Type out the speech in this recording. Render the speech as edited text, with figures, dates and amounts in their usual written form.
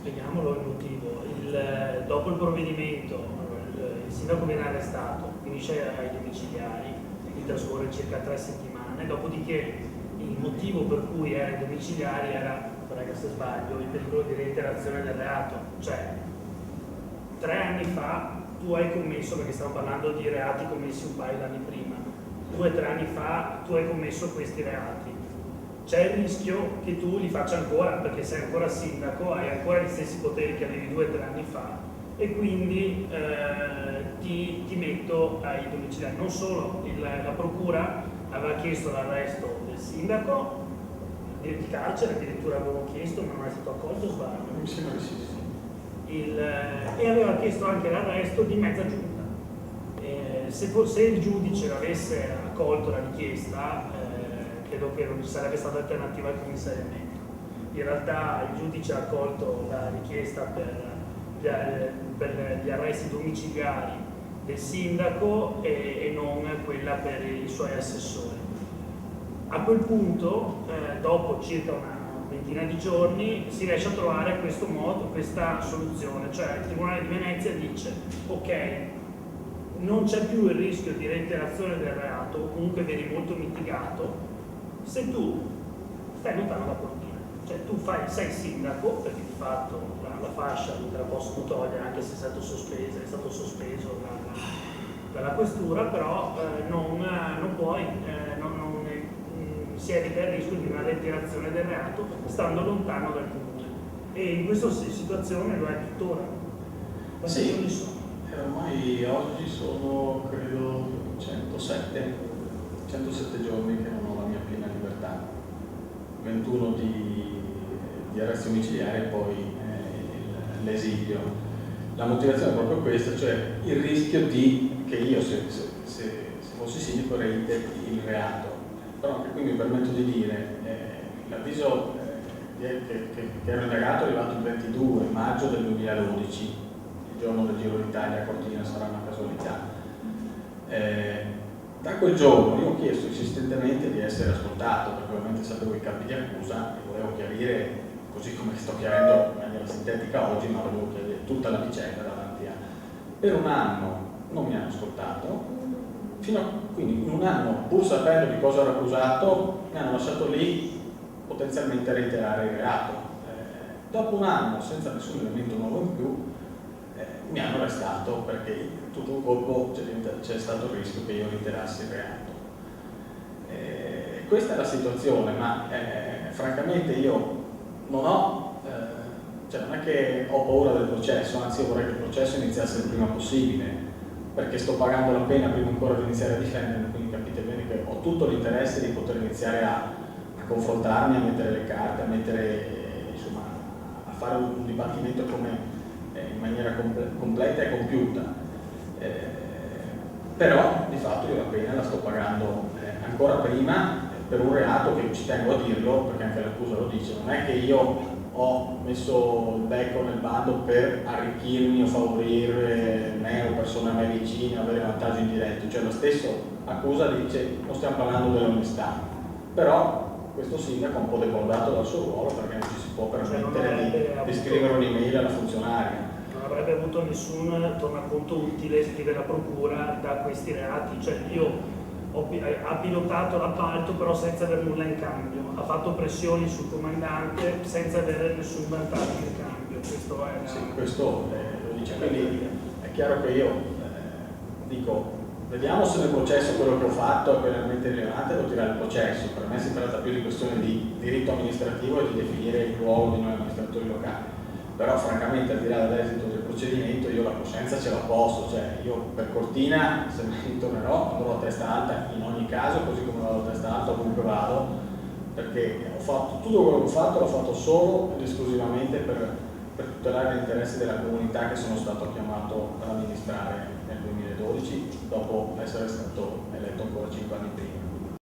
Spieghiamolo il motivo. Dopo il provvedimento, il sindaco viene arrestato, finisce ai domiciliari, quindi trascorre circa 3 settimane, dopodiché il motivo per cui era ai domiciliari era, corregga se sbaglio, il pericolo di reiterazione del reato. Cioè, 3 anni fa tu hai commesso, perché stiamo parlando di reati commessi un paio d'anni prima, 2 o 3 anni fa tu hai commesso questi reati. C'è il rischio che tu li faccia ancora, perché sei ancora sindaco, hai ancora gli stessi poteri che avevi 2 o 3 anni fa, e quindi ti metto ai domiciliari. Non solo, la procura aveva chiesto l'arresto del sindaco, di carcere, addirittura avevo chiesto, ma non è stato accolto, sbaglio. Mi sembra che sì. E aveva chiesto anche l'arresto di mezza giunta. Se il giudice avesse accolto la richiesta, credo che non ci sarebbe stata alternativa al commissariamento. In realtà il giudice ha accolto la richiesta per gli arresti domiciliari del sindaco e non quella per i suoi assessori. A quel punto, dopo circa una ventina di giorni, si riesce a trovare questo modo, questa soluzione, cioè il Tribunale di Venezia dice: ok, non c'è più il rischio di reiterazione del reato, o comunque viene molto mitigato se tu stai lontano da Cortina. Cioè tu sei sindaco, perché di fatto la fascia non te la possono togliere, anche se è stato sospeso dalla questura, però non puoi, si evita il rischio di una reiterazione del reato stando lontano dal comune. E in questa situazione lo è tuttora. Quanti giorni sono? Ormai oggi sono, credo, 107 giorni che non ho la mia piena libertà, 21 di arresto domiciliare e poi l'esilio. La motivazione è proprio questa, cioè il rischio che io, se fossi sindaco, reiteri il reato. Però anche qui mi permetto di dire, l'avviso che era indagato è arrivato il 22 maggio del 2012, il giorno del Giro d'Italia a Cortina, sarà una casualità. Da quel giorno io ho chiesto insistentemente di essere ascoltato, perché ovviamente sapevo i capi di accusa e volevo chiarire, così come sto chiarendo in maniera sintetica oggi, ma volevo chiarire tutta la vicenda davanti a... Per un anno non mi hanno ascoltato, quindi in un anno, pur sapendo di cosa ero accusato, mi hanno lasciato lì potenzialmente a reiterare il reato. Dopo un anno, senza nessun elemento nuovo in più, mi hanno arrestato perché tutto un colpo c'è stato il rischio che io reiterassi il reato. Questa è la situazione, ma francamente io non ho, non è che ho paura del processo, anzi io vorrei che il processo iniziasse il prima possibile, perché sto pagando la pena prima ancora di iniziare a difendermi, quindi capite bene che ho tutto l'interesse di poter iniziare a confrontarmi, a mettere le carte, a fare un dibattimento in maniera completa e compiuta. Però di fatto io la pena la sto pagando ancora prima per un reato che, ci tengo a dirlo, perché anche l'accusa lo dice, non è che io ho messo il becco nel bando per arricchirmi o favorire me o persone a me vicine o avere vantaggio indiretto, cioè la stessa accusa dice non stiamo parlando dell'onestà, però questo sindaco è un po' debordato dal suo ruolo perché non ci si può permettere di scrivere un'email alla funzionaria. Non avrebbe avuto nessun tornaconto utile scrivere la procura da questi reati, cioè io ha pilotato l'appalto però senza avere nulla in cambio, ha fatto pressioni sul comandante senza avere nessun vantaggio in cambio. Questo è questo lo dice, quindi è chiaro che io dico, vediamo se nel processo quello che ho fatto è veramente rilevante, devo tirare il processo. Per me si tratta più di questione di diritto amministrativo e di definire il ruolo di noi amministratori locali. Però francamente al di là dell'esito del procedimento io la coscienza ce la posso, cioè io per Cortina se ne ritornerò andrò a testa alta in ogni caso, così come vado a testa alta ovunque vado, perché ho fatto tutto quello che ho fatto, l'ho fatto solo ed esclusivamente per tutelare gli interessi della comunità che sono stato chiamato ad amministrare nel 2012 dopo essere stato eletto ancora 5 anni prima.